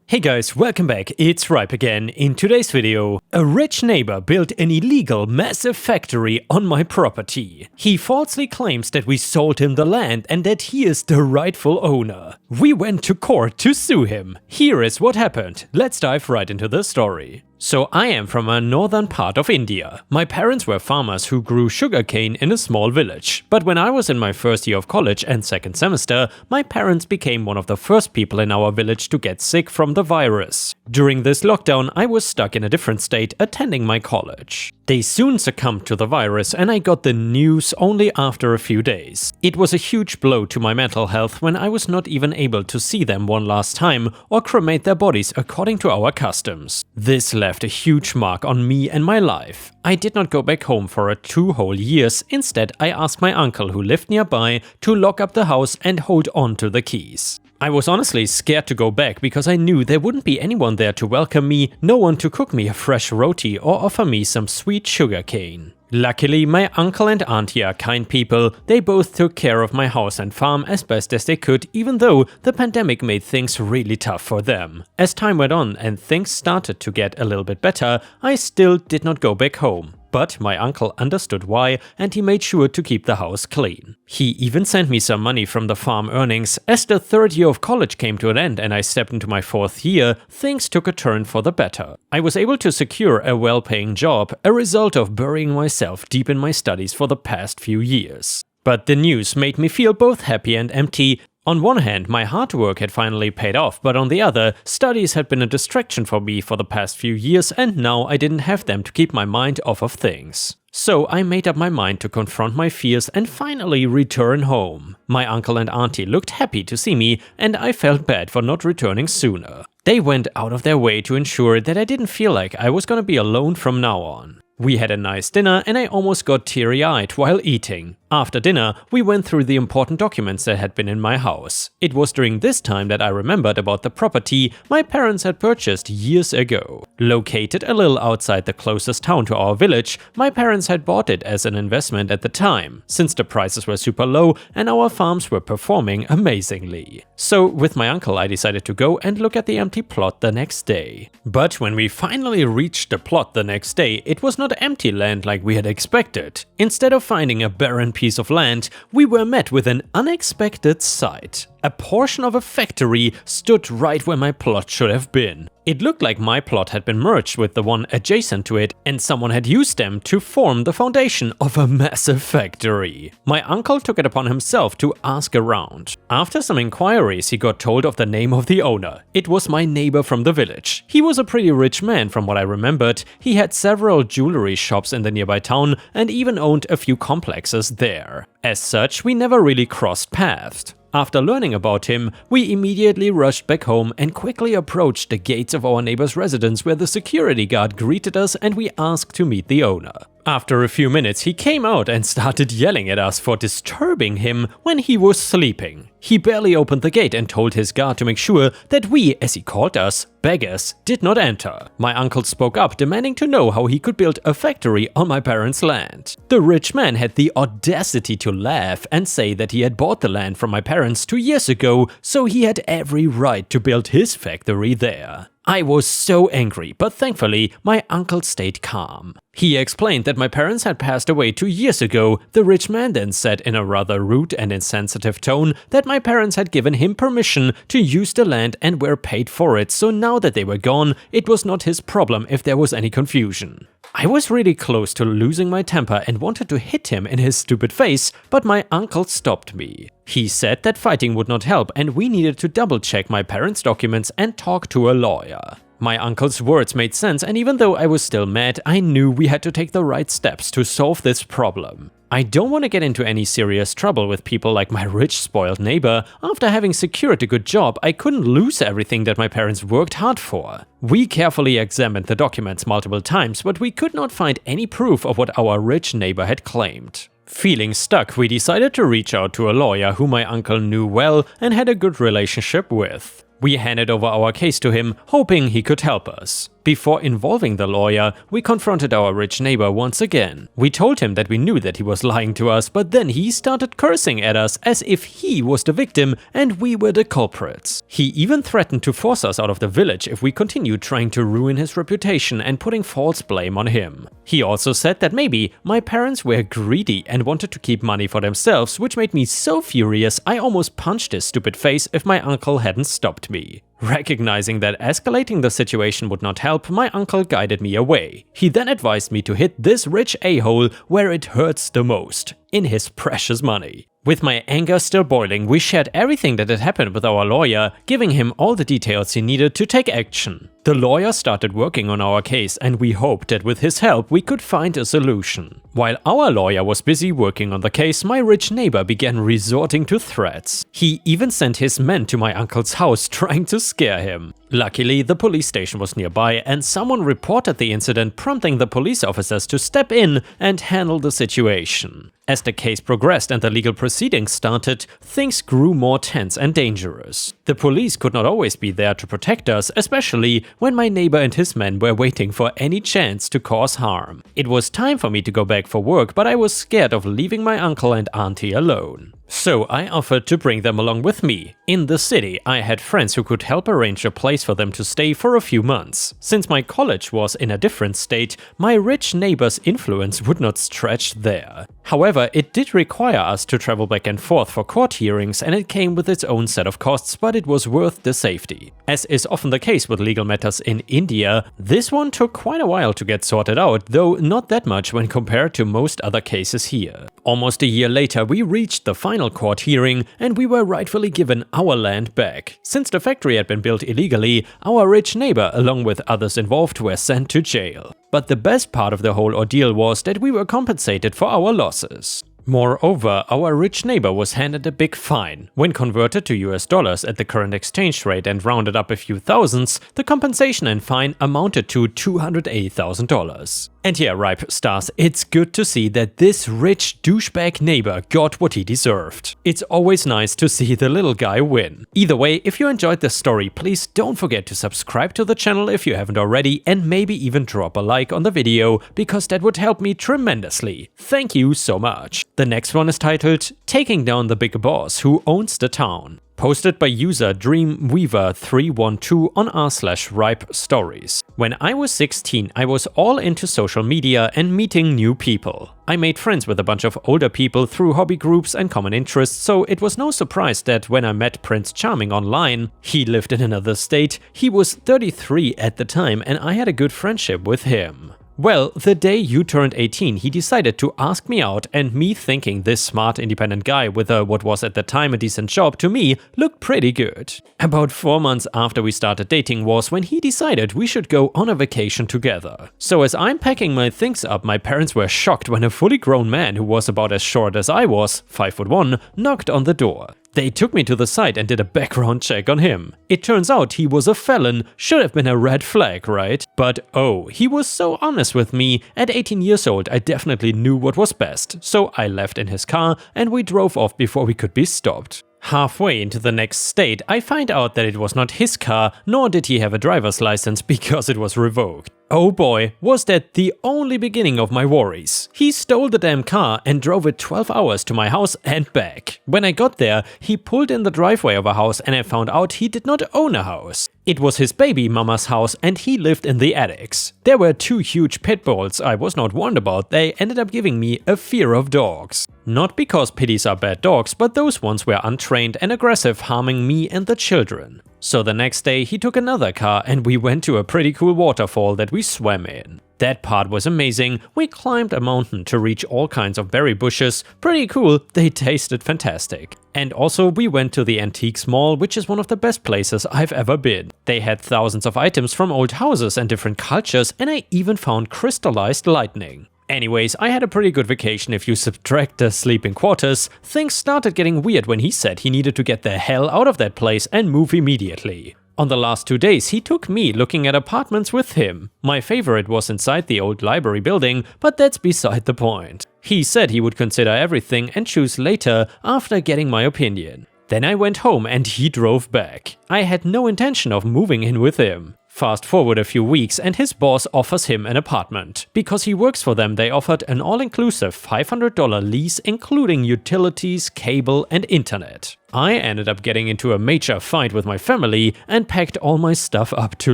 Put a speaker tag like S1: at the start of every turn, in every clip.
S1: Hey guys, welcome back, it's Ripe again. In today's video, a rich neighbor built an illegal massive factory on my property. He falsely claims that we sold him the land and that he is the rightful owner. We went to court to sue him. Here is what happened. Let's dive right into the story. So I am from a northern part of India. My parents were farmers who grew sugarcane in a small village. But when I was in my first year of college and second semester, my parents became one of the first people in our village to get sick from the virus. During this lockdown, I was stuck in a different state attending my college. They soon succumbed to the virus and I got the news only after a few days. It was a huge blow to my mental health when I was not even able to see them one last time or cremate their bodies according to our customs. This left a huge mark on me and my life. I did not go back home for 2 whole years. Instead, I asked my uncle who lived nearby to lock up the house and hold on to the keys. I was honestly scared to go back because I knew there wouldn't be anyone there to welcome me, no one to cook me a fresh roti or offer me some sweet sugarcane. Luckily, my uncle and auntie are kind people. They both took care of my house and farm as best as they could, even though the pandemic made things really tough for them. As time went on and things started to get a little bit better, I still did not go back home. But my uncle understood why and he made sure to keep the house clean. He even sent me some money from the farm earnings. As the third year of college came to an end and I stepped into my fourth year, things took a turn for the better. I was able to secure a well-paying job, a result of burying myself deep in my studies for the past few years. But the news made me feel both happy and empty. On one hand, my hard work had finally paid off, but on the other, studies had been a distraction for me for the past few years and now I didn't have them to keep my mind off of things. So I made up my mind to confront my fears and finally return home. My uncle and auntie looked happy to see me and I felt bad for not returning sooner. They went out of their way to ensure that I didn't feel like I was gonna be alone from now on. We had a nice dinner and I almost got teary-eyed while eating. After dinner, we went through the important documents that had been in my house. It was during this time that I remembered about the property my parents had purchased years ago. Located a little outside the closest town to our village, my parents had bought it as an investment at the time, since the prices were super low and our farms were performing amazingly. So with my uncle I decided to go and look at the empty plot the next day. But when we finally reached the plot the next day, it was not empty land like we had expected. Instead of finding a barren piece of land, we were met with an unexpected sight. A portion of a factory stood right where my plot should have been. It looked like my plot had been merged with the one adjacent to it and someone had used them to form the foundation of a massive factory. My uncle took it upon himself to ask around. After some inquiries, he got told of the name of the owner. It was my neighbor from the village. He was a pretty rich man from what I remembered. He had several jewelry shops in the nearby town and even owned a few complexes there. As such, we never really crossed paths. After learning about him, we immediately rushed back home and quickly approached the gates of our neighbor's residence where the security guard greeted us and we asked to meet the owner. After a few minutes, he came out and started yelling at us for disturbing him when he was sleeping. He barely opened the gate and told his guard to make sure that we, as he called us, beggars, did not enter. My uncle spoke up, demanding to know how he could build a factory on my parents' land. The rich man had the audacity to laugh and say that he had bought the land from my parents 2 years ago, so he had every right to build his factory there. I was so angry, but thankfully, my uncle stayed calm. He explained that my parents had passed away 2 years ago. The rich man then said in a rather rude and insensitive tone that my parents had given him permission to use the land and were paid for it, so now that they were gone, it was not his problem if there was any confusion. I was really close to losing my temper and wanted to hit him in his stupid face, but my uncle stopped me. He said that fighting would not help and we needed to double-check my parents' documents and talk to a lawyer. My uncle's words made sense and even though I was still mad, I knew we had to take the right steps to solve this problem. I don't want to get into any serious trouble with people like my rich, spoiled neighbor. After having secured a good job, I couldn't lose everything that my parents worked hard for. We carefully examined the documents multiple times, but we could not find any proof of what our rich neighbor had claimed. Feeling stuck, we decided to reach out to a lawyer who my uncle knew well and had a good relationship with. We handed over our case to him, hoping he could help us. Before involving the lawyer, we confronted our rich neighbor once again. We told him that we knew that he was lying to us, but then he started cursing at us as if he was the victim and we were the culprits. He even threatened to force us out of the village if we continued trying to ruin his reputation and putting false blame on him. He also said that maybe my parents were greedy and wanted to keep money for themselves, which made me so furious I almost punched his stupid face if my uncle hadn't stopped me. Recognizing that escalating the situation would not help, my uncle guided me away. He then advised me to hit this rich a-hole where it hurts the most, in his precious money. With my anger still boiling, we shared everything that had happened with our lawyer, giving him all the details he needed to take action. The lawyer started working on our case and we hoped that with his help we could find a solution. While our lawyer was busy working on the case, my rich neighbor began resorting to threats. He even sent his men to my uncle's house trying to scare him. Luckily, the police station was nearby and someone reported the incident, prompting the police officers to step in and handle the situation. As the case progressed and the legal proceedings started, things grew more tense and dangerous. The police could not always be there to protect us, especially when my neighbor and his men were waiting for any chance to cause harm. It was time for me to go back for work, but I was scared of leaving my uncle and auntie alone. So I offered to bring them along with me. In the city, I had friends who could help arrange a place for them to stay for a few months. Since my college was in a different state, my rich neighbor's influence would not stretch there. However, it did require us to travel back and forth for court hearings and it came with its own set of costs, but it was worth the safety. As is often the case with legal matters in India, this one took quite a while to get sorted out, though not that much when compared to most other cases here. Almost a year later, we reached the final court hearing and we were rightfully given our land back. Since the factory had been built illegally, our rich neighbor along with others involved were sent to jail. But the best part of the whole ordeal was that we were compensated for our losses. Moreover, our rich neighbor was handed a big fine. When converted to US dollars at the current exchange rate and rounded up a few thousands, the compensation and fine amounted to $280,000. And yeah, Ripe Stars, it's good to see that this rich douchebag neighbor got what he deserved. It's always nice to see the little guy win. Either way, if you enjoyed this story, please don't forget to subscribe to the channel if you haven't already and maybe even drop a like on the video, because that would help me tremendously. Thank you so much. The next one is titled Taking Down the Big Boss Who Owns the Town. Posted by user Dreamweaver312 on r/Ripe Stories. When I was 16, I was all into social media and meeting new people. I made friends with a bunch of older people through hobby groups and common interests, so it was no surprise that when I met Prince Charming online, he lived in another state, he was 33 at the time and I had a good friendship with him. Well, the day you turned 18, he decided to ask me out, and me thinking this smart independent guy with what was at the time a decent job to me looked pretty good. About 4 months after we started dating was when he decided we should go on a vacation together. So as I'm packing my things up, my parents were shocked when a fully grown man who was about as short as I was, 5'1", knocked on the door. They took me to the site and did a background check on him. It turns out he was a felon, should have been a red flag, right? But oh, he was so honest with me. At 18 years old, I definitely knew what was best. So I left in his car and we drove off before we could be stopped. Halfway into the next state, I find out that it was not his car, nor did he have a driver's license because it was revoked. Oh boy, was that the only beginning of my worries. He stole the damn car and drove it 12 hours to my house and back. When I got there, he pulled in the driveway of a house and I found out he did not own a house. It was his baby mama's house and he lived in the attics. There were 2 huge pit bulls I was not warned about. They ended up giving me a fear of dogs. Not because pitties are bad dogs, but those ones were untrained and aggressive, harming me and the children. So the next day he took another car and we went to a pretty cool waterfall that we swam in. That part was amazing. We climbed a mountain to reach all kinds of berry bushes. Pretty cool, they tasted fantastic. And also we went to the Antiques Mall, which is one of the best places I've ever been. They had thousands of items from old houses and different cultures, and I even found crystallized lightning. Anyways, I had a pretty good vacation if you subtract the sleeping quarters. Things started getting weird when he said he needed to get the hell out of that place and move immediately. On the last 2 days, he took me looking at apartments with him. My favorite was inside the old library building, but that's beside the point. He said he would consider everything and choose later after getting my opinion. Then I went home and he drove back. I had no intention of moving in with him. Fast forward a few weeks and his boss offers him an apartment. Because he works for them, they offered an all-inclusive $500 lease including utilities, cable and internet. I ended up getting into a major fight with my family and packed all my stuff up to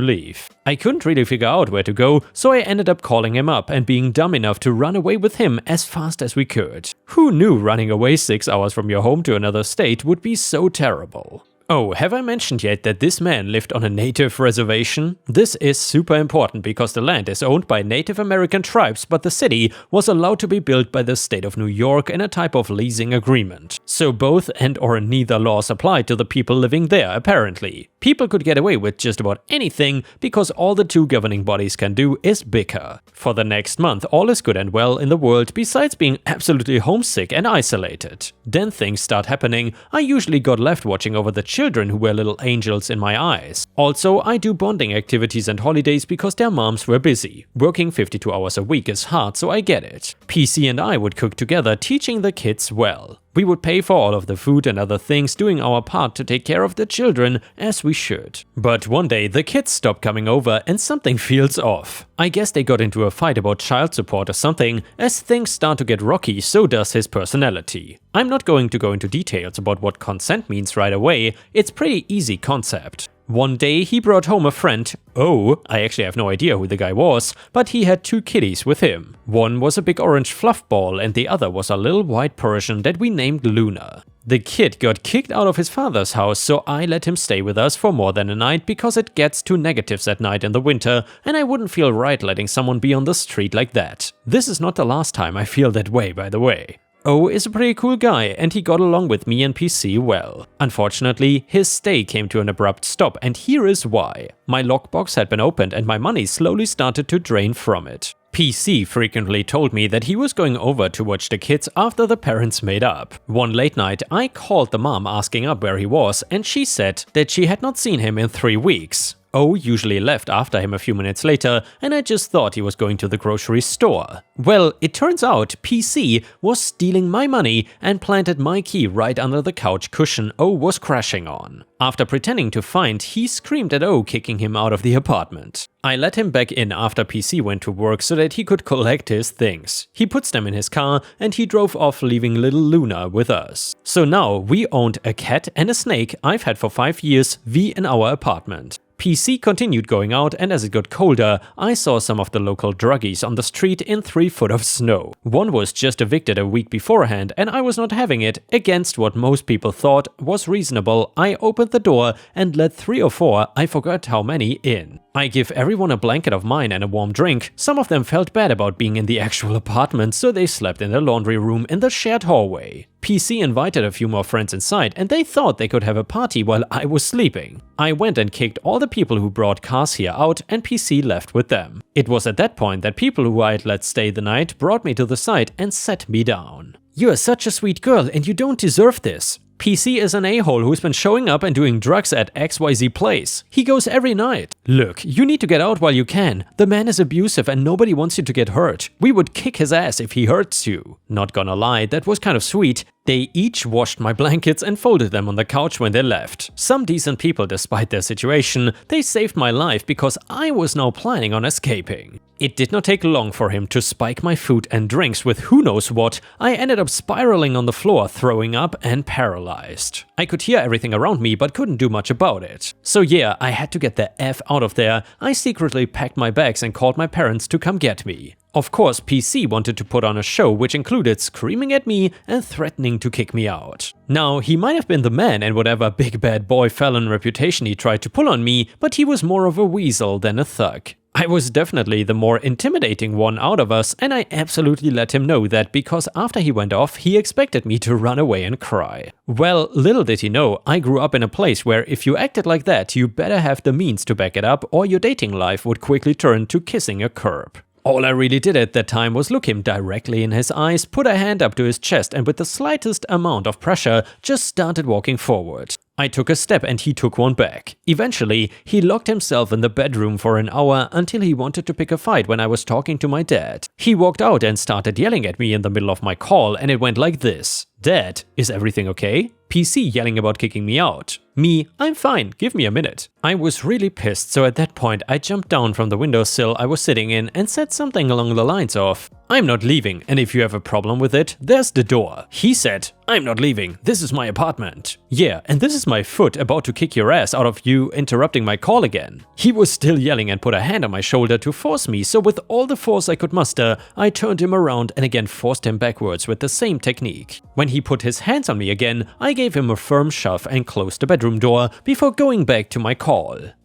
S1: leave. I couldn't really figure out where to go, so I ended up calling him up and being dumb enough to run away with him as fast as we could. Who knew running away 6 hours from your home to another state would be so terrible? Oh, have I mentioned yet that this man lived on a native reservation? This is super important because the land is owned by Native American tribes, but the city was allowed to be built by the state of New York in a type of leasing agreement. So both and/or neither laws applied to the people living there, apparently. People could get away with just about anything because all the two governing bodies can do is bicker. For the next month, all is good and well in the world besides being absolutely homesick and isolated. Then things start happening. I usually got left watching over the children who were little angels in my eyes. Also, I do bonding activities and holidays because their moms were busy. Working 52 hours a week is hard, so I get it. PC and I would cook together, teaching the kids well. We would pay for all of the food and other things, doing our part to take care of the children as we should. But one day the kids stopped coming over and something feels off. I guess they got into a fight about child support or something. As things start to get rocky, so does his personality. I'm not going to go into details about what consent means right away, it's pretty easy concept. One day he brought home a friend. Oh, I actually have no idea who the guy was, but he had 2 kitties with him. One was a big orange fluff ball and the other was a little white Persian that we named Luna. The kid got kicked out of his father's house, so I let him stay with us for more than a night because it gets to negatives at night in the winter and I wouldn't feel right letting someone be on the street like that. This is not the last time I feel that way, by the way. O is a pretty cool guy and he got along with me and PC well. Unfortunately, his stay came to an abrupt stop and here is why. My lockbox had been opened and my money slowly started to drain from it. PC frequently told me that he was going over to watch the kids after the parents made up. One late night, I called the mom asking up where he was and she said that she had not seen him in 3 weeks. O usually left after him a few minutes later and I just thought he was going to the grocery store. Well, it turns out PC was stealing my money and planted my key right under the couch cushion O was crashing on. After pretending to find, he screamed at O, kicking him out of the apartment. I let him back in after PC went to work so that he could collect his things. He puts them in his car and he drove off, leaving little Luna with us. So now we owned a cat and a snake I've had for 5 years in our apartment. PC continued going out and as it got colder, I saw some of the local druggies on the street in 3 foot of snow. One was just evicted a week beforehand and I was not having it. Against what most people thought was reasonable, I opened the door and let 3 or 4, I forgot how many, in. I give everyone a blanket of mine and a warm drink. Some of them felt bad about being in the actual apartment, so they slept in the laundry room in the shared hallway. PC invited a few more friends inside and they thought they could have a party while I was sleeping. I went and kicked all the people who brought cars here out and PC left with them. It was at that point that people who I had let stay the night brought me to the side and sat me down. "You are such a sweet girl and you don't deserve this. PC is an a-hole who's been showing up and doing drugs at XYZ place. He goes every night. Look, you need to get out while you can. The man is abusive and nobody wants you to get hurt. We would kick his ass if he hurts you." Not gonna lie, that was kind of sweet. They each washed my blankets and folded them on the couch when they left. Some decent people despite their situation. They saved my life because I was now planning on escaping. It did not take long for him to spike my food and drinks with who knows what. I ended up spiraling on the floor, throwing up and paralyzed. I could hear everything around me but couldn't do much about it. So yeah, I had to get the F out of there. I secretly packed my bags and called my parents to come get me. Of course, PC wanted to put on a show which included screaming at me and threatening to kick me out. Now, he might have been the man in whatever big bad boy felon reputation he tried to pull on me, but he was more of a weasel than a thug. I was definitely the more intimidating one out of us, and I absolutely let him know that because after he went off, he expected me to run away and cry. Well, little did he know, I grew up in a place where if you acted like that, you better have the means to back it up or your dating life would quickly turn to kissing a curb. All I really did at that time was look him directly in his eyes, put a hand up to his chest and with the slightest amount of pressure, just started walking forward. I took a step and he took one back. Eventually, he locked himself in the bedroom for an hour until he wanted to pick a fight when I was talking to my dad. He walked out and started yelling at me in the middle of my call and it went like this. "Dad, is everything okay?" PC yelling about kicking me out. Me, I'm fine, give me a minute. I was really pissed, so at that point I jumped down from the windowsill I was sitting in and said something along the lines of, "I'm not leaving, and if you have a problem with it, there's the door." He said, "I'm not leaving, this is my apartment." Yeah, and this is my foot about to kick your ass out of you interrupting my call again. He was still yelling and put a hand on my shoulder to force me, so with all the force I could muster, I turned him around and again forced him backwards with the same technique. When he put his hands on me again, I gave him a firm shove and closed the bedroom door before going back to my call.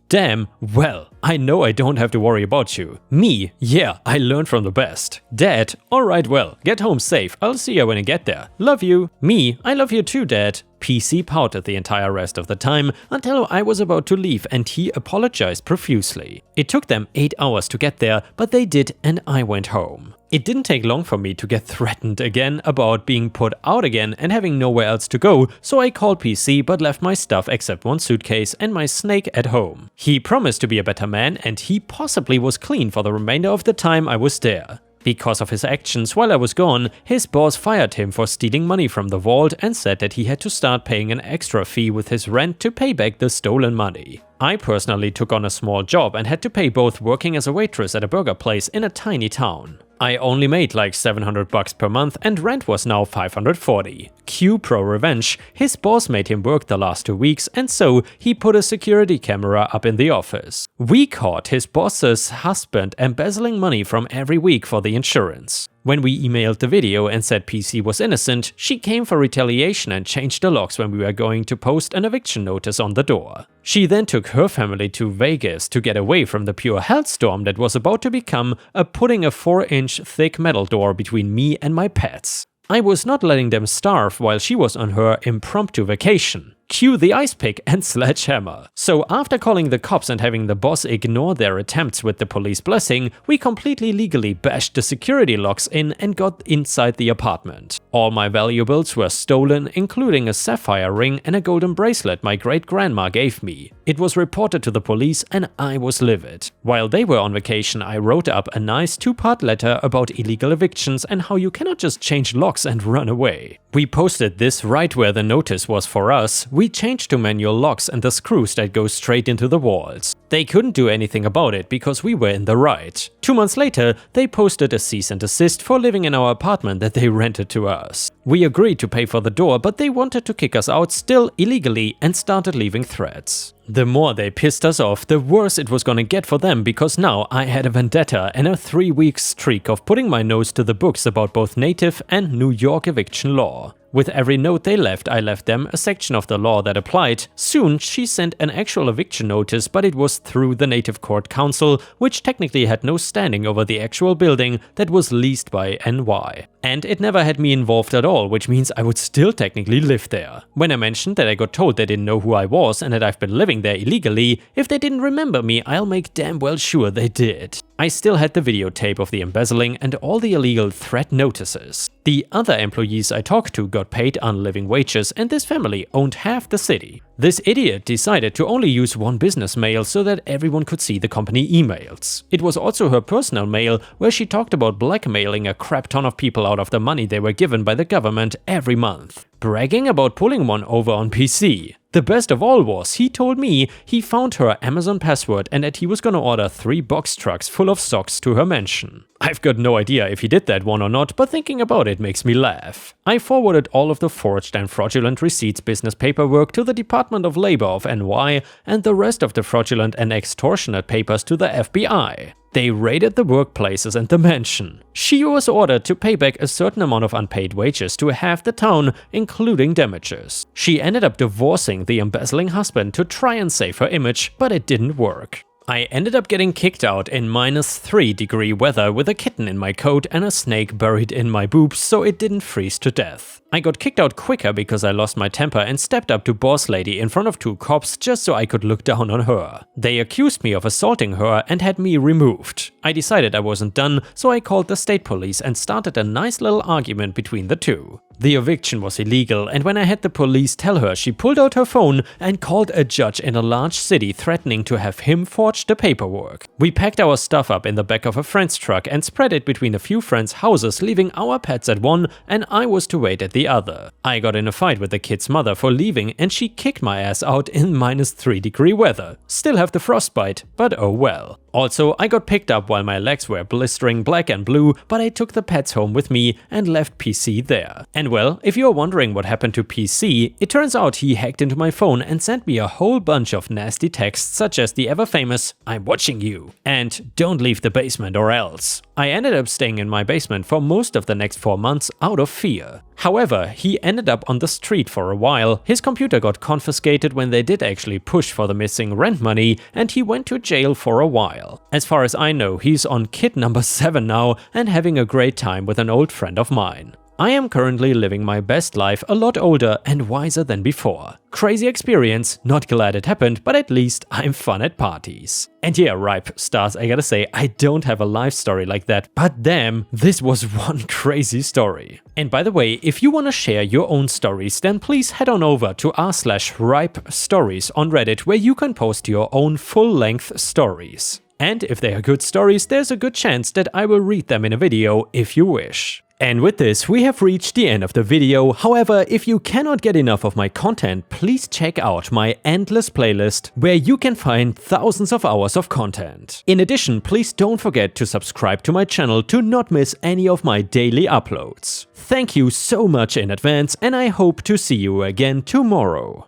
S1: Damn, well, I know I don't have to worry about you. Me, yeah, I learned from the best. Dad, alright, well, get home safe, I'll see you when I get there. Love you. Me, I love you too, Dad. PC pouted the entire rest of the time until I was about to leave and he apologized profusely. It took them 8 hours to get there, but they did and I went home. It didn't take long for me to get threatened again about being put out again and having nowhere else to go, so I called PC but left my stuff except one suitcase and my snake at home. He promised to be a better man and he possibly was clean for the remainder of the time I was there. Because of his actions while I was gone, his boss fired him for stealing money from the vault and said that he had to start paying an extra fee with his rent to pay back the stolen money. I personally took on a small job and had to pay both working as a waitress at a burger place in a tiny town. I only made like $700 per month and rent was now $540. Cue pro revenge, his boss made him work the last 2 weeks and so he put a security camera up in the office. We caught his boss's husband embezzling money from every week for the insurance. When we emailed the video and said PC was innocent, she came for retaliation and changed the locks when we were going to post an eviction notice on the door. She then took her family to Vegas to get away from the pure hellstorm that was about to become putting a 4-inch thick metal door between me and my pets. I was not letting them starve while she was on her impromptu vacation. Cue the ice pick and sledgehammer. So after calling the cops and having the boss ignore their attempts with the police blessing, we completely legally bashed the security locks in and got inside the apartment. All my valuables were stolen, including a sapphire ring and a golden bracelet my great-grandma gave me. It was reported to the police and I was livid. While they were on vacation, I wrote up a nice 2-part letter about illegal evictions and how you cannot just change locks and run away. We posted this right where the notice was for us. We changed to manual locks and the screws that go straight into the walls. They couldn't do anything about it because we were in the right. 2 months later, they posted a cease and desist for living in our apartment that they rented to us. We agreed to pay for the door, but they wanted to kick us out still illegally and started leaving threats. The more they pissed us off, the worse it was gonna get for them because now I had a vendetta and a 3-week streak of putting my nose to the books about both native and New York eviction law. With every note they left, I left them a section of the law that applied. Soon, she sent an actual eviction notice, but it was through the Native Court Council, which technically had no standing over the actual building that was leased by NY. And it never had me involved at all, which means I would still technically live there. When I mentioned that I got told they didn't know who I was and that I've been living there illegally, if they didn't remember me, I'll make damn well sure they did. I still had the videotape of the embezzling and all the illegal threat notices. The other employees I talked to got paid unliving wages and this family owned half the city. This idiot decided to only use one business mail so that everyone could see the company emails. It was also her personal mail where she talked about blackmailing a crap ton of people out of the money they were given by the government every month. Bragging about pulling one over on PC. The best of all was, he told me he found her Amazon password and that he was gonna order 3 box trucks full of socks to her mansion. I've got no idea if he did that one or not, but thinking about it makes me laugh. I forwarded all of the forged and fraudulent receipts business paperwork to the Department of Labor of NY and the rest of the fraudulent and extortionate papers to the FBI. They raided the workplaces and the mansion. She was ordered to pay back a certain amount of unpaid wages to half the town, including damages. She ended up divorcing the embezzling husband to try and save her image, but it didn't work. I ended up getting kicked out in -3-degree weather with a kitten in my coat and a snake buried in my boobs so it didn't freeze to death. I got kicked out quicker because I lost my temper and stepped up to boss lady in front of 2 cops just so I could look down on her. They accused me of assaulting her and had me removed. I decided I wasn't done, so I called the state police and started a nice little argument between the two. The eviction was illegal, and when I had the police tell her, she pulled out her phone and called a judge in a large city threatening to have him forge the paperwork. We packed our stuff up in the back of a friend's truck and spread it between a few friends' houses, leaving our pets at one and I was to wait at the other. I got in a fight with the kid's mother for leaving and she kicked my ass out in -3-degree weather. Still have the frostbite, but oh well. Also, I got picked up while my legs were blistering black and blue, but I took the pets home with me and left PC there. And well, if you're wondering what happened to PC, it turns out he hacked into my phone and sent me a whole bunch of nasty texts such as the ever famous "I'm watching you" and "don't leave the basement or else." I ended up staying in my basement for most of the next 4 months out of fear. However, he ended up on the street for a while, his computer got confiscated when they did actually push for the missing rent money, and he went to jail for a while. As far as I know, he's on kid number 7 now and having a great time with an old friend of mine. I am currently living my best life, a lot older and wiser than before. Crazy experience, not glad it happened, but at least I'm fun at parties. And yeah, ripe stars, I gotta say, I don't have a life story like that, but damn, this was one crazy story. And by the way, if you wanna share your own stories, then please head on over to r/ripe stories on Reddit, where you can post your own full-length stories. And if they are good stories, there's a good chance that I will read them in a video if you wish. And with this, we have reached the end of the video. However, if you cannot get enough of my content, please check out my endless playlist, where you can find thousands of hours of content. In addition, please don't forget to subscribe to my channel to not miss any of my daily uploads. Thank you so much in advance, and I hope to see you again tomorrow.